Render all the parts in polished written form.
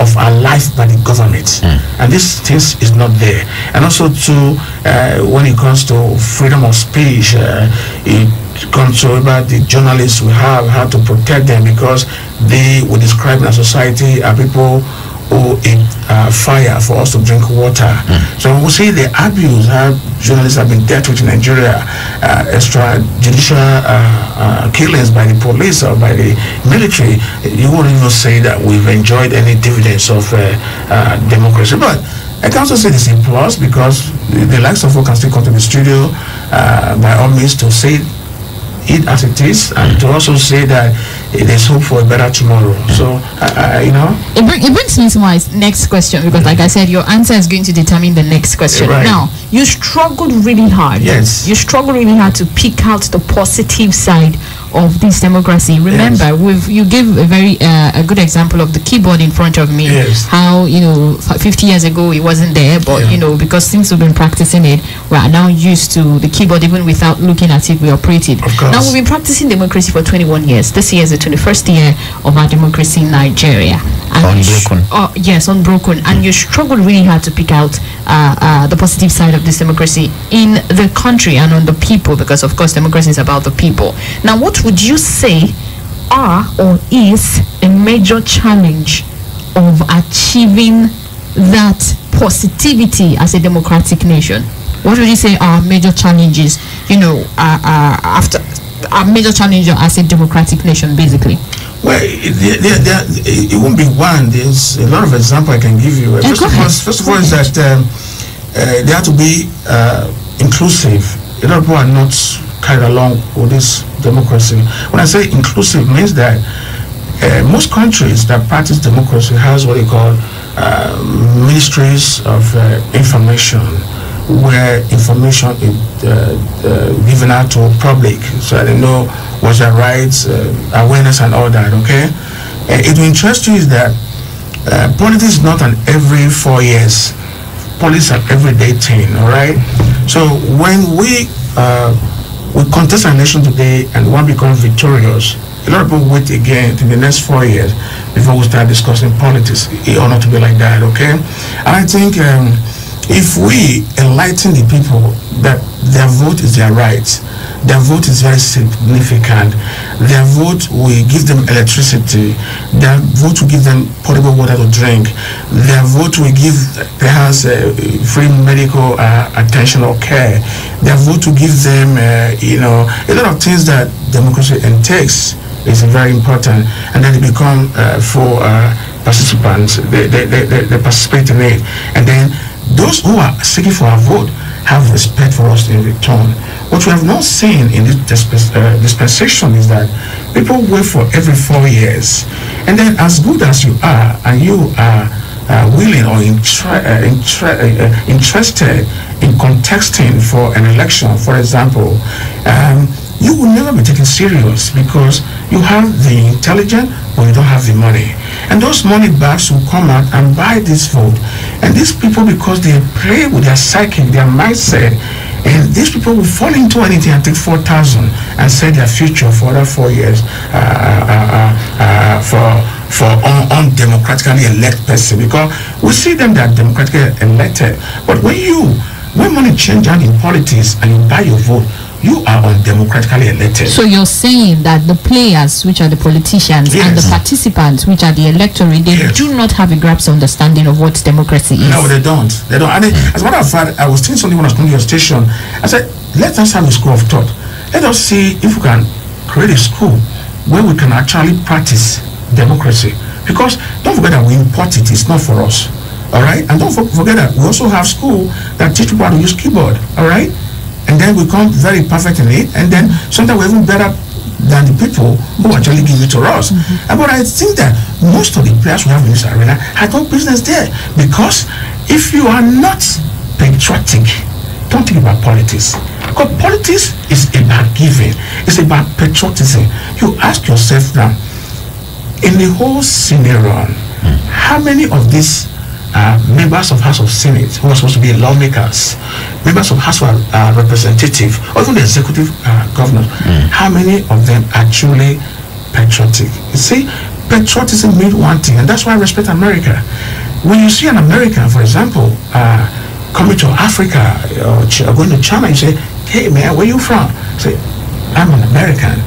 of our life by the government. And this thing is not there. And also too, when it comes to freedom of speech, it comes to about the journalists we have, how to protect them, because they would describe in our society are people who fire for us to drink water. So we see the abuse how journalists have been dealt with in Nigeria, extrajudicial killings by the police or by the military. You wouldn't even say that we've enjoyed any dividends of democracy. But I can also say this in plus, because the likes of folk can still come to the studio by all means to say it as it is, and to also say that there's hope for a better tomorrow. So, you know, it brings me to my next question, because like I said, your answer is going to determine the next question. Right. Now, you struggled really hard. Yes. You struggled really hard to pick out the positive side of this democracy. Remember, you gave a very a good example of the keyboard in front of me. Yes. How 50 years ago it wasn't there, but because since we've been practicing it, we are now used to the keyboard. Even without looking at it, we operate it. Of course. Now we've been practicing democracy for 21 years. This year is the 21st year of our democracy in Nigeria. And unbroken. Yes, unbroken. And you struggled really hard to pick out the positive side of this democracy in the country and on the people, because of course democracy is about the people. Now, what would you say are or is a major challenge of achieving that positivity as a democratic nation? What would you say are major challenges, after our major challenge as a democratic nation, basically? Well, it won't be one. There's a lot of examples I can give you. First of all, is that they have to be inclusive. A lot of people are not carried along with this democracy. When I say inclusive, it means that most countries that practice democracy has what they call ministries of information, where information is given out to public, so they know what's their rights, awareness and all that, okay? It will interest you is that politics is not an every 4 years. Politics are everyday thing, all right? So when we contest our nation today and one becomes victorious, a lot of people wait again to the next 4 years before we start discussing politics. It ought not to be like that, okay? And I think if we enlighten the people that their vote is their right, their vote is very significant, their vote will give them electricity, their vote will give them potable water to drink, their vote will give perhaps free medical attention or care, their vote will give them a lot of things that democracy entails is very important, and then they become full participants, they participate in it, and then those who are seeking for our vote have respect for us in return. What we have not seen in this dispensation is that people wait for every 4 years, and then as good as you are, and you are willing or interested in contesting for an election, for example, you will never be taken serious because you have the intelligence but you don't have the money. And those money bags will come out and buy this vote. And these people, because they play with their psyche, their mindset, and these people will fall into anything and take 4,000 and set their future for other 4 years for undemocratically elected person, because we see them that democratically elected. But when money changes in politics and you buy your vote, you are undemocratically elected. So you're saying that the players, which are the politicians, and the participants, which are the electorate, they do not have a grasp understanding of what democracy is. No, they don't. They don't. And as a matter of fact, I was thinking something when I was coming to your station. I said, let us have a school of thought. Let us see if we can create a school where we can actually practice democracy. Because don't forget that we import it. It's not for us. All right? And don't forget that we also have school that teach people how to use keyboard. All right? And then we become very perfect in it, and then sometimes we're even better than the people who actually give it to us. But I think that most of the players we have in this arena have no business there, because if you are not patriotic, don't think about politics. Because politics is about giving, it's about patriotism. You ask yourself now, in the whole scenario, how many of these members of House of Senate who are supposed to be lawmakers, members of House of Representatives, or even the executive governors, how many of them are truly patriotic? You see, patriotism means one thing, and that's why I respect America. When you see an American, for example, coming to Africa or going to China, you say, "Hey man, where you from?" Say, "I'm an American."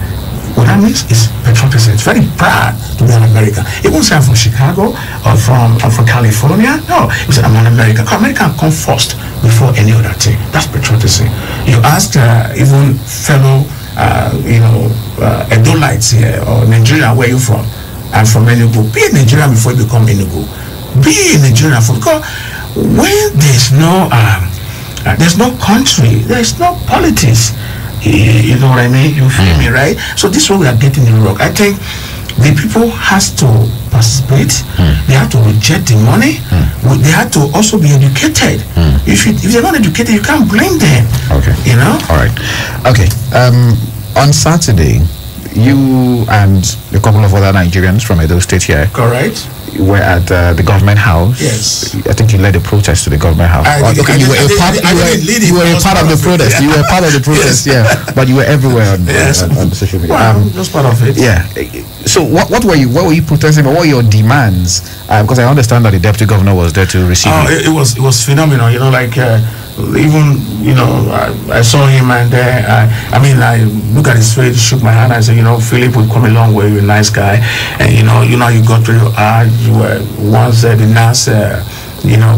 What that means is patriotism. It's very proud to be an American. It won't say I'm from Chicago or from California. No, you say I'm an American. American come first before any other thing. That's patriotism. You ask even fellow, Edolites here or Nigerian, where you from? I'm from Enugu. Be a Nigerian before you become Enugu. Be a Nigerian because when there's no country, there's no politics. You know what I mean? You feel me, right? So this is what we are getting in Europe. I think the people has to participate. They have to reject the money. They have to also be educated. If they're not educated, you can't blame them. Okay. You know? All right. Okay. On Saturday, you and a couple of other Nigerians from Edo State here. Correct. Were at the government house. Yes. I think you led a protest to the government house. You were a part of the protest. You were part of the protest, yeah. But you were everywhere on the social media. Well, just part of it. Yeah. So what were you protesting? What were your demands? Because I understand that the deputy governor was there to receive you. It was phenomenal. You know, like even I saw him and I look at his face, shook my hand. I said, Philip, we've come a long way. You're a nice guy, and you got very hard. You were once the NAS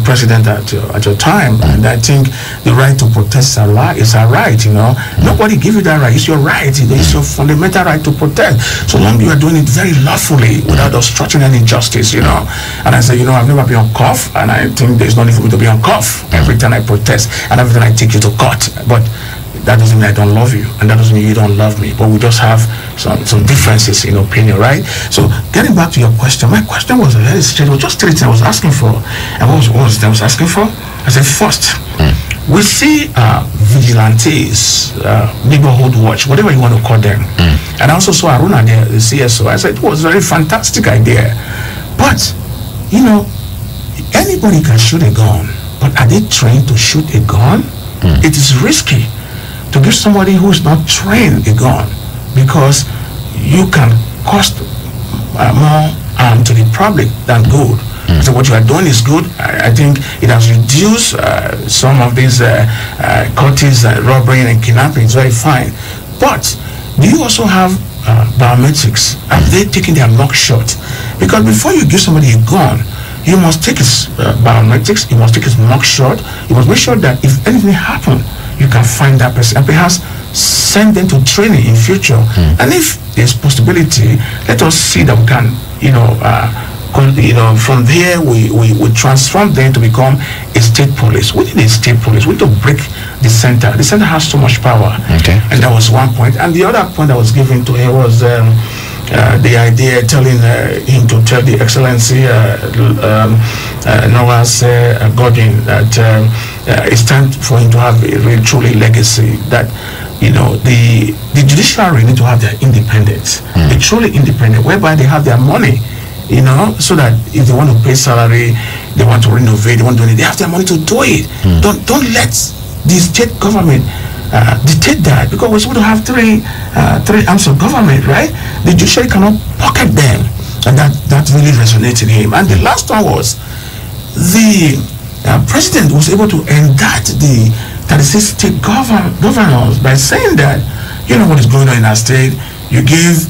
president at your time, and I think the right to protest is a right. Nobody give you that right. It's your right. It's your fundamental right to protest, so long you are doing it very lawfully without obstructing any justice. And I said, I've never been on cuff, and I think there's no need for me to be on cuff every time I protest and every time I take you to court. But that doesn't mean I don't love you, and that doesn't mean you don't love me. But we just have some differences in opinion, right? So getting back to your question, my question was very straight. It was just three things I was asking for. And what was I was asking for? I said, first, we see vigilantes, neighborhood watch, whatever you want to call them. And I also saw Aruna there, the CSO. I said, it was a very fantastic idea. But, anybody can shoot a gun. But are they trained to shoot a gun? It is risky to give somebody who is not trained a gun, because you can cost more harm to the public than good. So what you are doing is good. I think it has reduced some of these cultists, robbery and kidnapping. It's very fine. But do you also have biometrics? Have they taken their mug shot? Because before you give somebody a gun, you must take his biometrics, you must take his mug shot, you must make sure that if anything happens, you can find that person and perhaps send them to training in future. And if there's possibility, let us see that we can, from there we transform them to become a state police. We need a state police. We need to break the center. The center has so much power. Okay. And that was one point. And the other point I was given to him was the idea telling him to tell the Excellency Noah's Godwin that it's time for him to have a really truly legacy, that the judiciary need to have their independence, a truly independent, whereby they have their money, so that if they want to pay salary, they want to renovate, they want to do it, they have their money to do it. Don't let the state government dictate that, because we're supposed to have three arms of government, right? The judiciary cannot pocket them, and that really resonated him. And the last one was the president was able to indict the 36 state governors by saying that, what is going on in our state, you give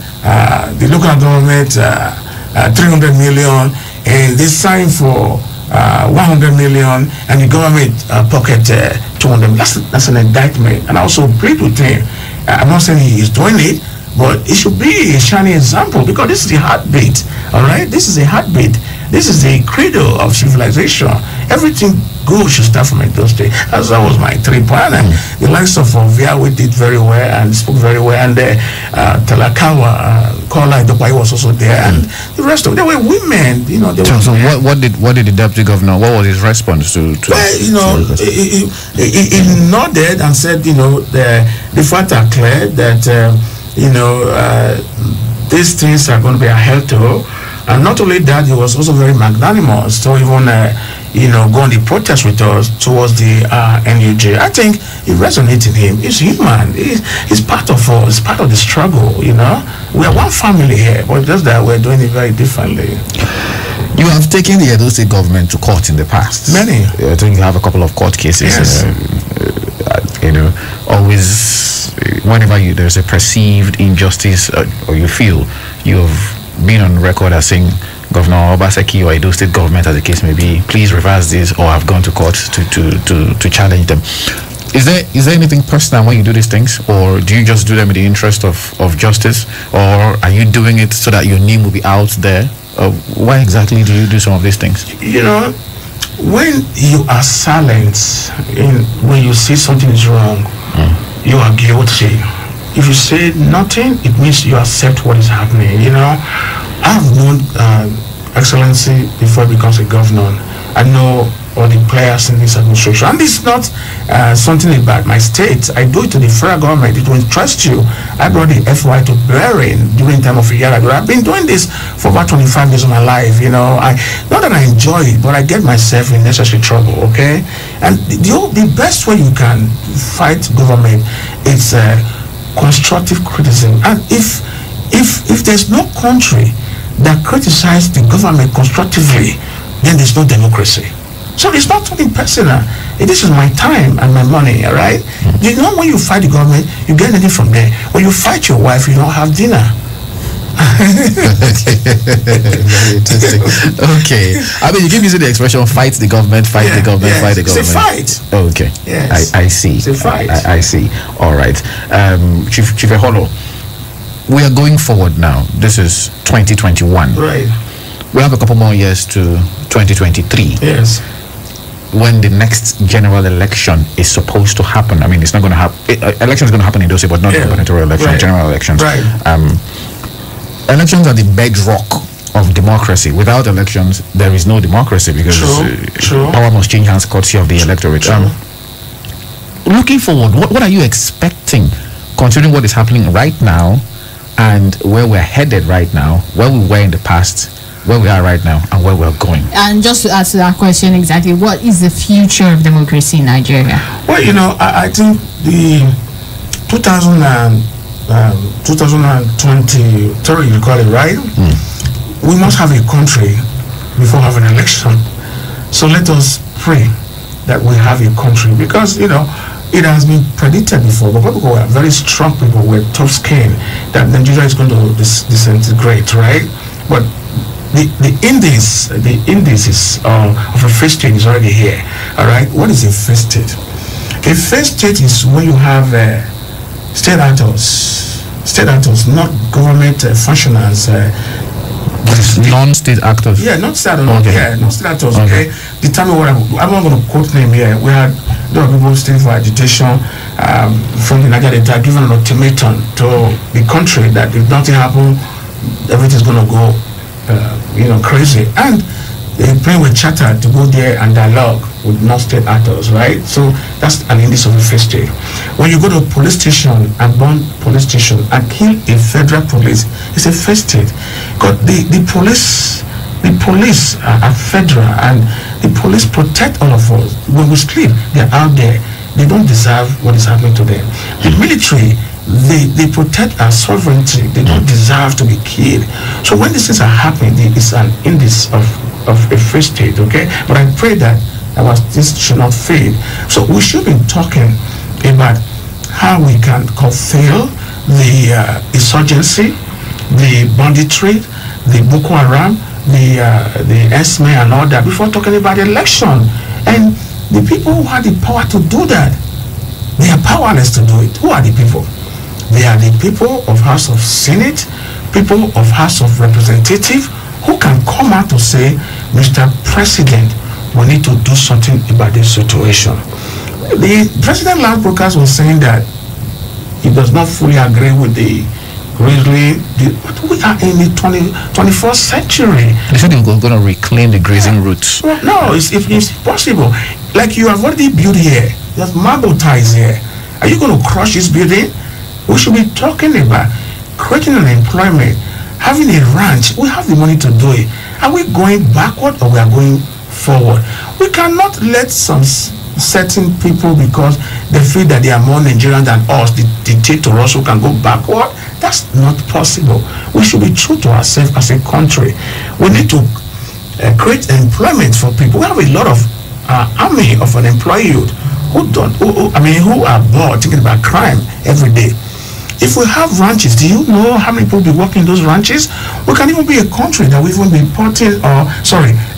the local government 300 million, and they sign for 100 million, and the government pocket 200 million. That's an indictment. And I also plead with him. I'm not saying he is doing it, but it should be a shining example, because this is the heartbeat. All right, this is a heartbeat. This is the cradle of civilization. Everything good should start from Edo State. That was my 3-point. And the likes of Viawe did very well and spoke very well. And Talakawa, Kola Idopai was also there, and the rest of them, they were women. So what did the deputy governor? What was his response to? Well, he nodded and said, the facts are clear that these things are going to be adhered to. And not only that, he was also very magnanimous to even, go on the protest with us towards the NUJ. I think it resonates in him. He's human. He's part of us. Part of the struggle, We are one family here, but just that we're doing it very differently. You have taken the Edo State government to court in the past. Many. I think you have a couple of court cases. Yes. Always, whenever there's a perceived injustice or you feel you've been on record as saying Governor Obaseki or Edo State government, as the case may be, please reverse this, or have gone to court to challenge them. Is there anything personal when you do these things, or do you just do them in the interest of justice, or are you doing it so that your name will be out there? Why exactly do you do some of these things? When you are silent, when you see something is wrong, you are guilty. If you say nothing, it means you accept what is happening. I have known Excellency before he becomes a governor. I know all the players in this administration, and it's not something about my state. I do it to the federal government. It will interest you. I brought the FY to bearing during the time of a year ago. I've been doing this for about 25 years of my life. Not that I enjoy it, but I get myself in necessary trouble. Okay, and the best way you can fight government is constructive criticism. And if there's no country that criticizes the government constructively, then there's no democracy. So it's not something personal. This is my time and my money, all right? When you fight the government, you get anything from there. When you fight your wife, you don't have dinner. Very interesting. Okay. You keep using the expression fight the government, fight the government, fight the government. It's a fight. Okay. Yes. I see. It's a fight. I see. All right. Chief Eholo, we are going forward now. This is 2021. Right. We have a couple more years to 2023. Yes. When the next general election is supposed to happen. It's not going to happen. Election is going to happen in Dose, but not gubernatorial election, right. General elections. Right. Elections are the bedrock of democracy. Without elections, there is no democracy because True. Power must change hands courtesy of the electorate. Looking forward, what are you expecting, considering what is happening right now and where we're headed right now, where we were in the past, where we are right now, and where we're going? And just to answer that question exactly, what is the future of democracy in Nigeria? Well, I think the 2023, you call it, right? We must have a country before having an election. So let us pray that we have a country, because, it has been predicted before, but people who are very strong people with tough skin, that Nigeria is going to disintegrate, right? But the indices of a first state is already here. All right. What is a first state? A first state is when you have state actors, not government functionaries. Non-state actors. Yeah, not state actors. Okay. Yeah, not state actors. Okay. Determine what I'm not going to quote name here. We had a lot of people staying for agitation from the Nigeria Delta, given an ultimatum to the country that if nothing happens, everything's going to go crazy. And they're playing with Charter to go there and dialogue with non-state actors, right? So that's an indice of a first state. When you go to a police station and burn police station and kill a federal police, it's a first state. Because the police are federal, and the police protect all of us. When we sleep, they're out there. They don't deserve what is happening to them. The military, they protect our sovereignty. They don't deserve to be killed. So when these things are happening, it's an indice of a free state, okay? But I pray that this should not fade. So we should be talking about how we can curtail the insurgency, the banditry, the Boko Haram, the ESME and all that before talking about the election. And the people who have the power to do that, they are powerless to do it. Who are the people? They are the people of House of Senate, people of House of Representatives, who can come out to say, Mr. President, we need to do something about this situation. The President last broadcast was saying that he does not fully agree with the grizzly, but we are in the 21st century. They said they were going to reclaim the grazing routes. Well, no, it's possible. Like you have already built here, there's marble ties here. Are you going to crush this building? We should be talking about creating an employment, having a ranch, we have the money to do it. Are we going backward or we are going forward? We cannot let some certain people, because they feel that they are more Nigerian than us, dictate to us who can go backward. That's not possible. We should be true to ourselves as a country. We need to create employment for people. We have a lot of army of unemployed youth who are bored thinking about crime every day. If we have ranches, do you know how many people will be working in those ranches? We can even be a country that we even be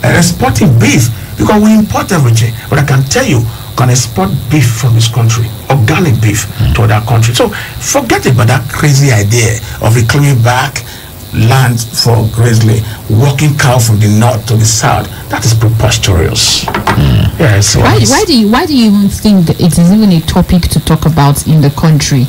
exporting beef, because we import everything. But I can tell you, we can export beef from this country, organic beef to other countries. So forget about that crazy idea of reclaiming back land for grizzly, walking cow from the north to the south. That is preposterous. Yes. Why do you even think it is even a topic to talk about in the country?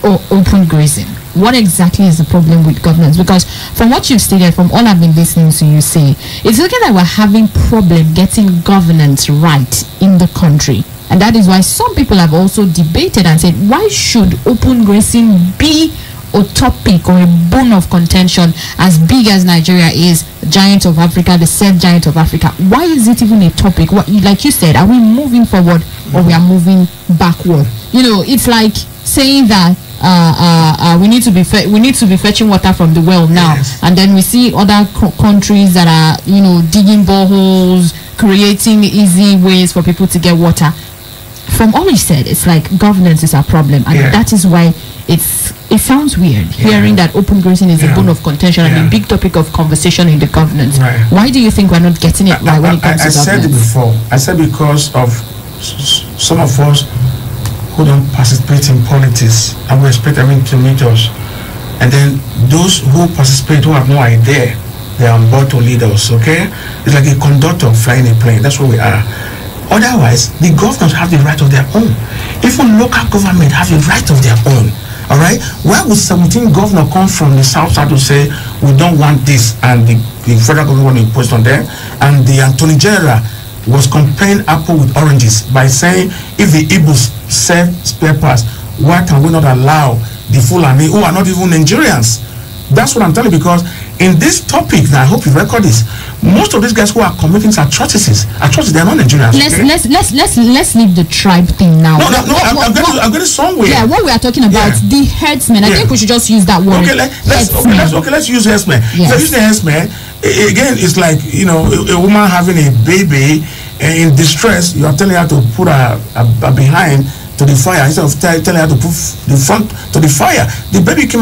Or open grazing? What exactly is the problem with governance? Because from what you've stated, from all I've been listening to you say, it's looking like we're having problem getting governance right in the country. And that is why some people have also debated and said, why should open grazing be a topic or a bone of contention as big as Nigeria is, giant of Africa, the said giant of Africa? Why is it even a topic? What, like you said, are we moving forward or we are moving backward? You know, it's like saying that we need to be fetching water from the well now, yes. And then we see other countries that are, you know, digging boreholes, creating easy ways for people to get water. From all you said, it's like governance is a problem, and that is why it sounds weird hearing that open grazing is a bone of contention and a big topic of conversation in the governance. Right. Why do you think we're not getting it right when it comes to governance? I said it before. I said because of some of us who don't participate in politics and we expect everything to meet us, and then those who participate who have no idea, they are on board to lead us. Okay, it's like a conductor flying a plane. That's what we are. Otherwise, the governors have the right of their own. Even local government have the right of their own. All right, where would 17 governors come from the south side to say we don't want this, and the federal government will impose on them, and the Attorney General was comparing apple with oranges by saying if the Igbos sell spare parts, why can we not allow the Fulani who are not even Nigerians? That's what I'm telling you, because in this topic, now I hope you record this, most of these guys who are committing atrocities, they are not Nigerians. Let's leave the tribe thing now. I'm getting somewhere. Yeah, what we are talking about, the herdsmen. I think we should just use that word. Let's use herdsmen. Yes. So use the herdsmen. Again, it's like, you know, a woman having a baby in distress. You are telling her to put her behind to the fire instead of telling her to put the front to the fire. The baby came